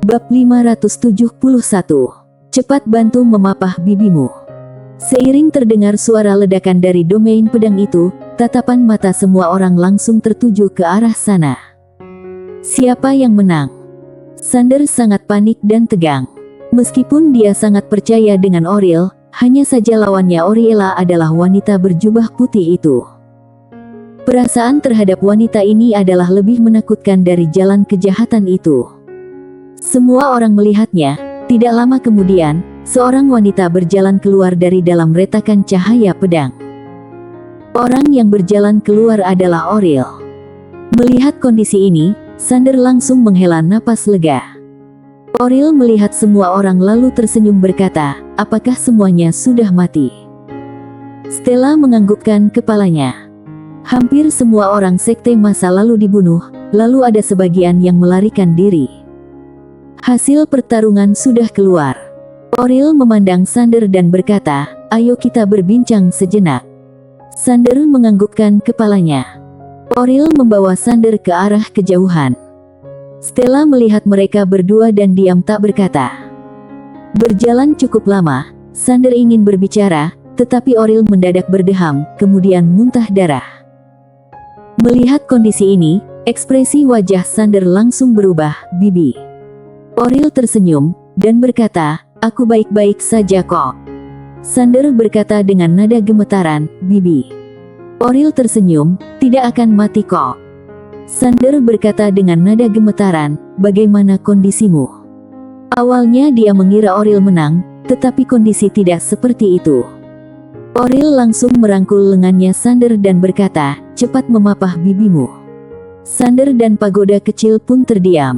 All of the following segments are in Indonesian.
Bab 571. Cepat bantu memapah bibimu. Seiring terdengar suara ledakan dari domain pedang itu, tatapan mata semua orang langsung tertuju ke arah sana. Siapa yang menang? Sander sangat panik dan tegang. Meskipun dia sangat percaya dengan Auriel, hanya saja lawannya Auriela adalah wanita berjubah putih itu. Perasaan terhadap wanita ini adalah lebih menakutkan dari jalan kejahatan itu. Semua orang melihatnya. Tidak lama kemudian, seorang wanita berjalan keluar dari dalam retakan cahaya pedang. Orang yang berjalan keluar adalah Auriel. Melihat kondisi ini, Sander langsung menghela napas lega. Auriel melihat semua orang lalu tersenyum berkata, "Apakah semuanya sudah mati?" Stella menganggukkan kepalanya. Hampir semua orang sekte masa lalu dibunuh, lalu ada sebagian yang melarikan diri. Hasil pertarungan sudah keluar. Auriel memandang Sander dan berkata, "Ayo kita berbincang sejenak." Sander menganggukkan kepalanya. Auriel membawa Sander ke arah kejauhan. Stella melihat mereka berdua dan diam tak berkata. Berjalan cukup lama, Sander ingin berbicara, tetapi Auriel mendadak berdeham, kemudian muntah darah. Melihat kondisi ini, ekspresi wajah Sander langsung berubah. "Bibi." Auriel tersenyum, dan berkata, "Aku baik-baik saja kok." Sander berkata dengan nada gemetaran, "Bibi." Auriel tersenyum, "Tidak akan mati kok." Sander berkata dengan nada gemetaran, "Bagaimana kondisimu?" Awalnya dia mengira Auriel menang, tetapi kondisi tidak seperti itu. Auriel langsung merangkul lengannya Sander dan berkata, "Cepat memapah bibimu." Sander dan pagoda kecil pun terdiam.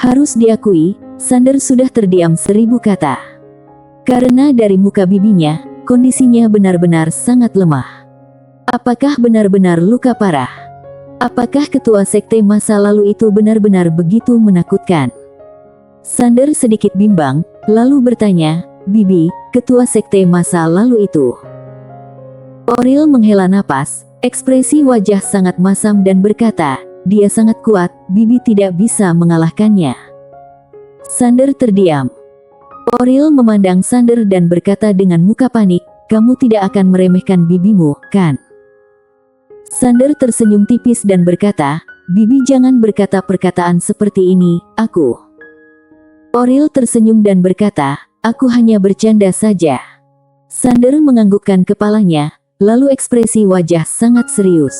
Harus diakui, Sander sudah terdiam 1000 kata. Karena dari muka bibinya, kondisinya benar-benar sangat lemah. Apakah benar-benar luka parah? Apakah ketua sekte masa lalu itu benar-benar begitu menakutkan? Sander sedikit bimbang, lalu bertanya, "Bibi, ketua sekte masa lalu itu?" Auriel menghela napas, ekspresi wajah sangat masam dan berkata, "Dia sangat kuat, Bibi tidak bisa mengalahkannya." Sander terdiam. Auriel memandang Sander dan berkata dengan muka panik, "Kamu tidak akan meremehkan bibimu, kan?" Sander tersenyum tipis dan berkata, "Bibi jangan berkata perkataan seperti ini, aku." Auriel tersenyum dan berkata, "Aku hanya bercanda saja." Sander menganggukkan kepalanya, lalu ekspresi wajah sangat serius.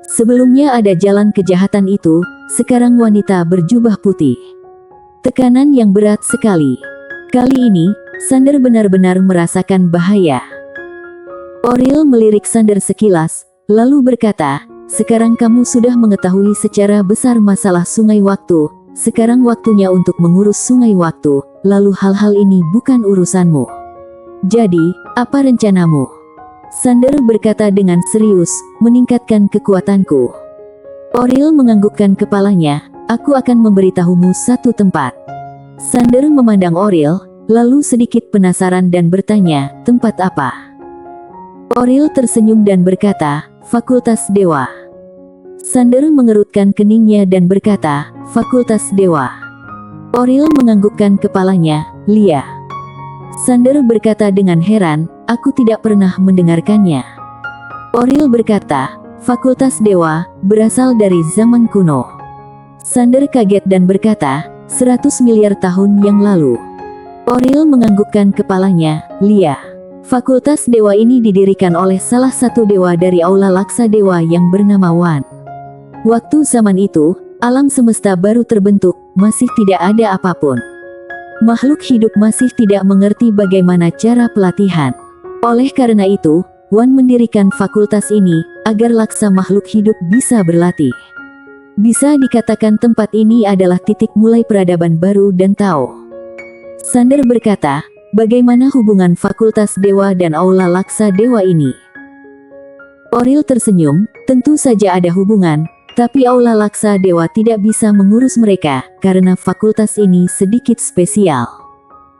Sebelumnya ada jalan kejahatan itu, sekarang wanita berjubah putih. Tekanan yang berat sekali. Kali ini, Sander benar-benar merasakan bahaya. Auriel melirik Sander sekilas, lalu berkata, "Sekarang kamu sudah mengetahui secara besar masalah sungai waktu, sekarang waktunya untuk mengurus sungai waktu, lalu hal-hal ini bukan urusanmu. Jadi, apa rencanamu?" Sander berkata dengan serius, "Meningkatkan kekuatanku." Auriel menganggukkan kepalanya, "Aku akan memberitahumu satu tempat." Sander memandang Auriel, lalu sedikit penasaran dan bertanya, "Tempat apa?" Auriel tersenyum dan berkata, "Fakultas Dewa." Sander mengerutkan keningnya dan berkata, "Fakultas Dewa." Auriel menganggukkan kepalanya, "Lia." Sander berkata dengan heran, "Aku tidak pernah mendengarkannya." Auriel berkata, "Fakultas Dewa, berasal dari zaman kuno." Sander kaget dan berkata, 100 miliar tahun yang lalu. Auriel menganggukkan kepalanya, "Lia." Fakultas Dewa ini didirikan oleh salah satu dewa dari Aula Laksa Dewa yang bernama Wan. Waktu zaman itu, alam semesta baru terbentuk, masih tidak ada apapun. Makhluk hidup masih tidak mengerti bagaimana cara pelatihan. Oleh karena itu, Wan mendirikan fakultas ini, agar laksa makhluk hidup bisa berlatih. Bisa dikatakan tempat ini adalah titik mulai peradaban baru dan Tao. Sander berkata, "Bagaimana hubungan fakultas dewa dan Aula Laksa Dewa ini?" Auriel tersenyum, "Tentu saja ada hubungan, tapi Aula Laksa Dewa tidak bisa mengurus mereka, karena fakultas ini sedikit spesial.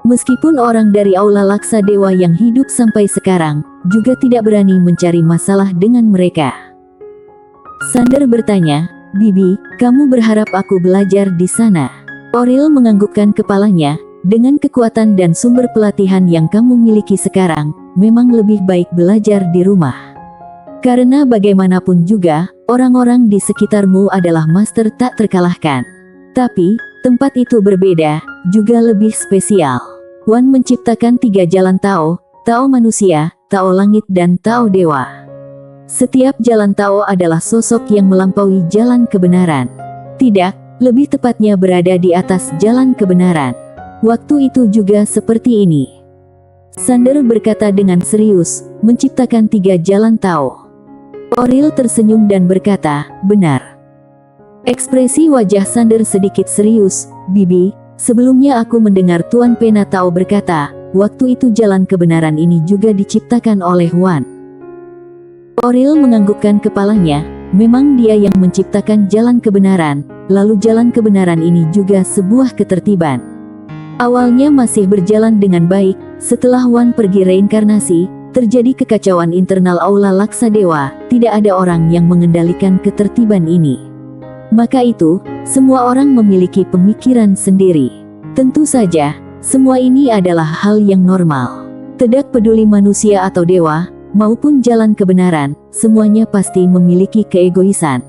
Meskipun orang dari Aula Laksa Dewa yang hidup sampai sekarang, juga tidak berani mencari masalah dengan mereka." Sander bertanya, "Bibi, kamu berharap aku belajar di sana?" Oril menganggukkan kepalanya. Dengan kekuatan dan sumber pelatihan yang kamu miliki sekarang, memang lebih baik belajar di rumah. Karena bagaimanapun juga, orang-orang di sekitarmu adalah master tak terkalahkan. Tapi, tempat itu berbeda, juga lebih spesial. Wan menciptakan 3 jalan Tao, Tao manusia, Tao langit dan Tao dewa. Setiap jalan Tao adalah sosok yang melampaui jalan kebenaran. Tidak, lebih tepatnya berada di atas jalan kebenaran. Waktu itu juga seperti ini. Sander berkata dengan serius, menciptakan 3 jalan Tao. Oril tersenyum dan berkata, benar. Ekspresi wajah Sander sedikit serius, Bibi, sebelumnya aku mendengar Tuan Pena Tao berkata, waktu itu jalan kebenaran ini juga diciptakan oleh Wan. Oril menganggukkan kepalanya, memang dia yang menciptakan jalan kebenaran, lalu jalan kebenaran ini juga sebuah ketertiban. Awalnya masih berjalan dengan baik, setelah Wan pergi reinkarnasi, terjadi kekacauan internal Aula Laksa Dewa, tidak ada orang yang mengendalikan ketertiban ini. Maka itu, semua orang memiliki pemikiran sendiri. Tentu saja, semua ini adalah hal yang normal. Tidak peduli manusia atau dewa, maupun jalan kebenaran, semuanya pasti memiliki keegoisan.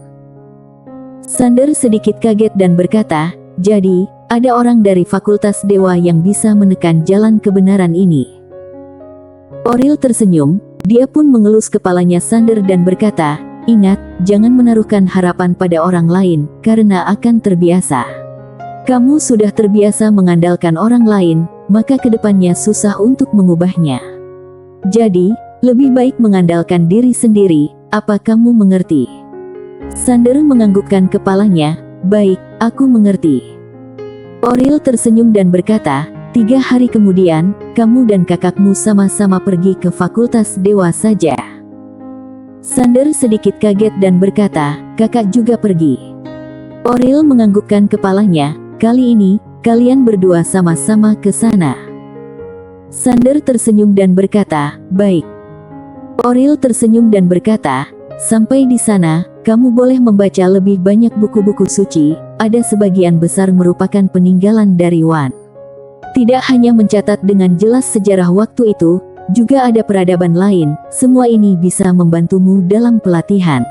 Sander sedikit kaget dan berkata, jadi, ada orang dari Fakultas Dewa yang bisa menekan jalan kebenaran ini. Oril tersenyum, dia pun mengelus kepalanya Sander dan berkata, ingat, jangan menaruhkan harapan pada orang lain, karena akan terbiasa. Kamu sudah terbiasa mengandalkan orang lain, maka kedepannya susah untuk mengubahnya. Jadi, lebih baik mengandalkan diri sendiri, apa kamu mengerti? Sander menganggukkan kepalanya, baik, aku mengerti. Oril tersenyum dan berkata, 3 hari kemudian, kamu dan kakakmu sama-sama pergi ke Fakultas Dewa saja. Sander sedikit kaget dan berkata, kakak juga pergi. Oril menganggukkan kepalanya, kali ini, kalian berdua sama-sama ke sana. Sander tersenyum dan berkata, baik. Oril tersenyum dan berkata, sampai di sana, kamu boleh membaca lebih banyak buku-buku suci, ada sebagian besar merupakan peninggalan dari Wan. Tidak hanya mencatat dengan jelas sejarah waktu itu, juga ada peradaban lain, semua ini bisa membantumu dalam pelatihan.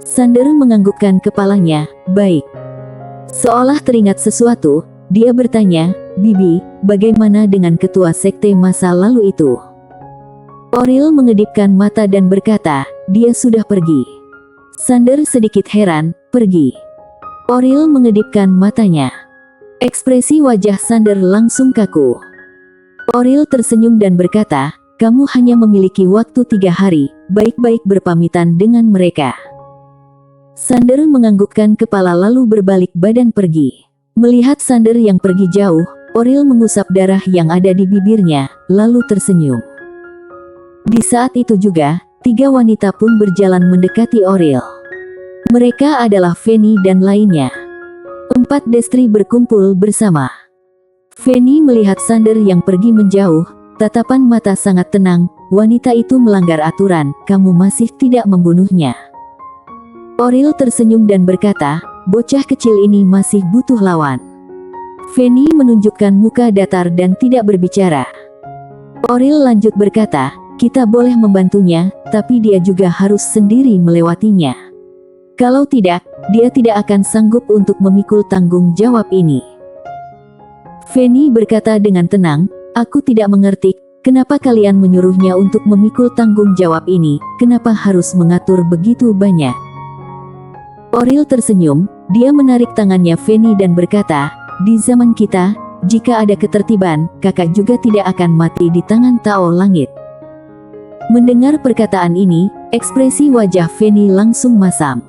Sander menganggukkan kepalanya, baik. Seolah teringat sesuatu, dia bertanya, Bibi, bagaimana dengan ketua sekte masa lalu itu? Oril mengedipkan mata dan berkata, dia sudah pergi. Sander sedikit heran, pergi. Oril mengedipkan matanya. Ekspresi wajah Sander langsung kaku. Oril tersenyum dan berkata, kamu hanya memiliki waktu 3 hari, baik-baik berpamitan dengan mereka. Sander menganggukkan kepala lalu berbalik badan pergi. Melihat Sander yang pergi jauh, Oril mengusap darah yang ada di bibirnya, lalu tersenyum. Di saat itu juga, 3 wanita pun berjalan mendekati Oril. Mereka adalah Feni dan lainnya. 4 destri berkumpul bersama. Feni melihat Sander yang pergi menjauh, tatapan mata sangat tenang, wanita itu melanggar aturan, kamu masih tidak membunuhnya. Oril tersenyum dan berkata, bocah kecil ini masih butuh lawan. Feni menunjukkan muka datar dan tidak berbicara. Oril lanjut berkata, kita boleh membantunya, tapi dia juga harus sendiri melewatinya. Kalau tidak, dia tidak akan sanggup untuk memikul tanggung jawab ini. Feni berkata dengan tenang, aku tidak mengerti, kenapa kalian menyuruhnya untuk memikul tanggung jawab ini, kenapa harus mengatur begitu banyak? Oril tersenyum, dia menarik tangannya Feni dan berkata, di zaman kita, jika ada ketertiban, kakak juga tidak akan mati di tangan Tao Langit. Mendengar perkataan ini, ekspresi wajah Feni langsung masam.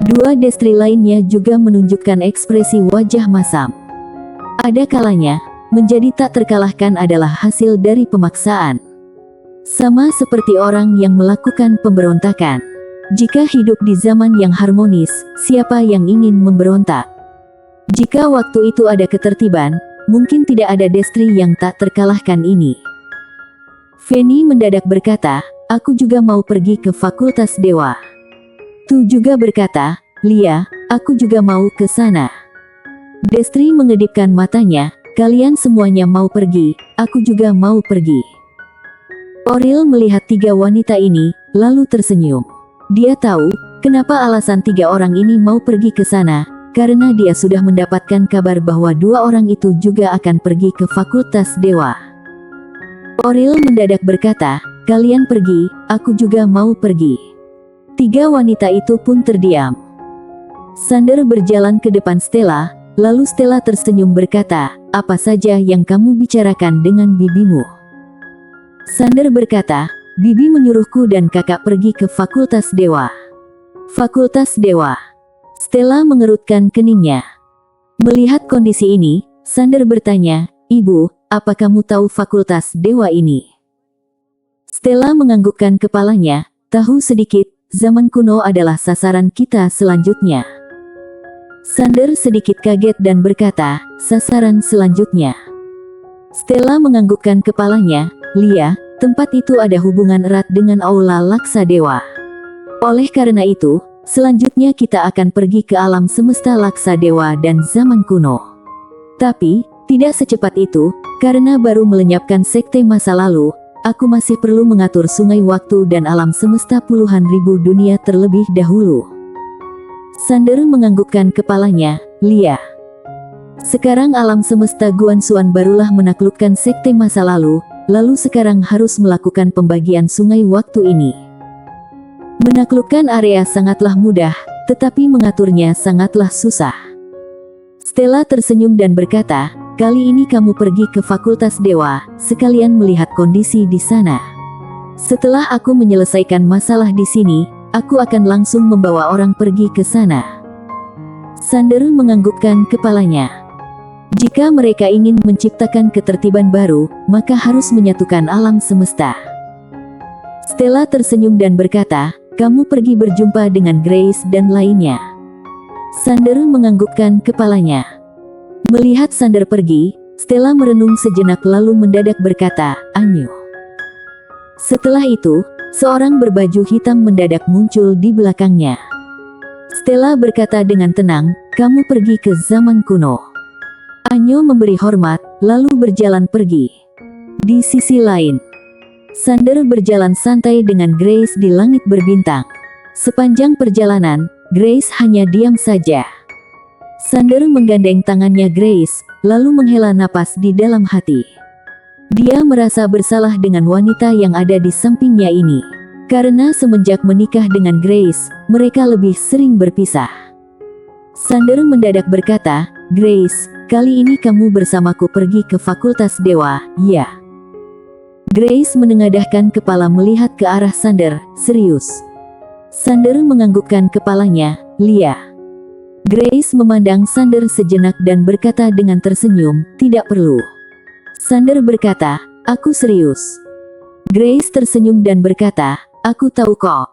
2 destri lainnya juga menunjukkan ekspresi wajah masam. Ada kalanya, menjadi tak terkalahkan adalah hasil dari pemaksaan. Sama seperti orang yang melakukan pemberontakan. Jika hidup di zaman yang harmonis, siapa yang ingin memberontak? Jika waktu itu ada ketertiban, mungkin tidak ada destri yang tak terkalahkan ini. Feni mendadak berkata, aku juga mau pergi ke Fakultas Dewa. Tu juga berkata, Lia, aku juga mau ke sana. Destri mengedipkan matanya, kalian semuanya mau pergi, aku juga mau pergi. Oril melihat tiga wanita ini, lalu tersenyum. Dia tahu, kenapa alasan tiga orang ini mau pergi ke sana, karena dia sudah mendapatkan kabar bahwa dua orang itu juga akan pergi ke Fakultas Dewa. Oril mendadak berkata, kalian pergi, aku juga mau pergi. Tiga wanita itu pun terdiam. Sander berjalan ke depan Stella, lalu Stella tersenyum berkata, apa saja yang kamu bicarakan dengan bibimu? Sander berkata, bibi menyuruhku dan kakak pergi ke Fakultas Dewa. Fakultas Dewa. Stella mengerutkan keningnya. Melihat kondisi ini, Sander bertanya, ibu, apa kamu tahu Fakultas Dewa ini? Stella menganggukkan kepalanya, tahu sedikit, zaman kuno adalah sasaran kita selanjutnya. Sander sedikit kaget dan berkata, sasaran selanjutnya. Stella menganggukkan kepalanya, Lia, tempat itu ada hubungan erat dengan Aula Laksa Dewa. Oleh karena itu, selanjutnya kita akan pergi ke alam semesta Laksa Dewa dan zaman kuno. Tapi, tidak secepat itu, karena baru melenyapkan sekte masa lalu, aku masih perlu mengatur sungai waktu dan alam semesta puluhan ribu dunia terlebih dahulu. Sander menganggukkan kepalanya, Lia. Sekarang alam semesta Guansuan barulah menaklukkan sekte masa lalu sekarang harus melakukan pembagian sungai waktu ini. Menaklukkan area sangatlah mudah, tetapi mengaturnya sangatlah susah. Stella tersenyum dan berkata, kali ini kamu pergi ke Fakultas Dewa, sekalian melihat kondisi di sana. Setelah aku menyelesaikan masalah di sini, aku akan langsung membawa orang pergi ke sana. Sander menganggukkan kepalanya. Jika mereka ingin menciptakan ketertiban baru, maka harus menyatukan alam semesta. Stella tersenyum dan berkata, kamu pergi berjumpa dengan Grace dan lainnya. Sander menganggukkan kepalanya. Melihat Sander pergi, Stella merenung sejenak lalu mendadak berkata, Anyu. Setelah itu, seorang berbaju hitam mendadak muncul di belakangnya. Stella berkata dengan tenang, kamu pergi ke zaman kuno. Anyo memberi hormat, lalu berjalan pergi. Di sisi lain, Sander berjalan santai dengan Grace di langit berbintang. Sepanjang perjalanan, Grace hanya diam saja. Sander menggandeng tangannya Grace, lalu menghela napas di dalam hati. Dia merasa bersalah dengan wanita yang ada di sampingnya ini. Karena semenjak menikah dengan Grace, mereka lebih sering berpisah. Sander mendadak berkata, Grace, kali ini kamu bersamaku pergi ke Fakultas Dewa, ya? Grace menengadahkan kepala melihat ke arah Sander, serius. Sander menganggukkan kepalanya, Lia. Grace memandang Sander sejenak dan berkata dengan tersenyum, tidak perlu. Sander berkata, aku serius. Grace tersenyum dan berkata, aku tahu kok.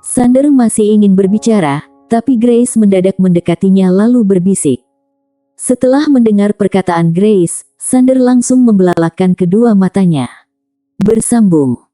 Sander masih ingin berbicara, tapi Grace mendadak mendekatinya lalu berbisik. Setelah mendengar perkataan Grace, Sander langsung membelalakkan kedua matanya. Bersambung.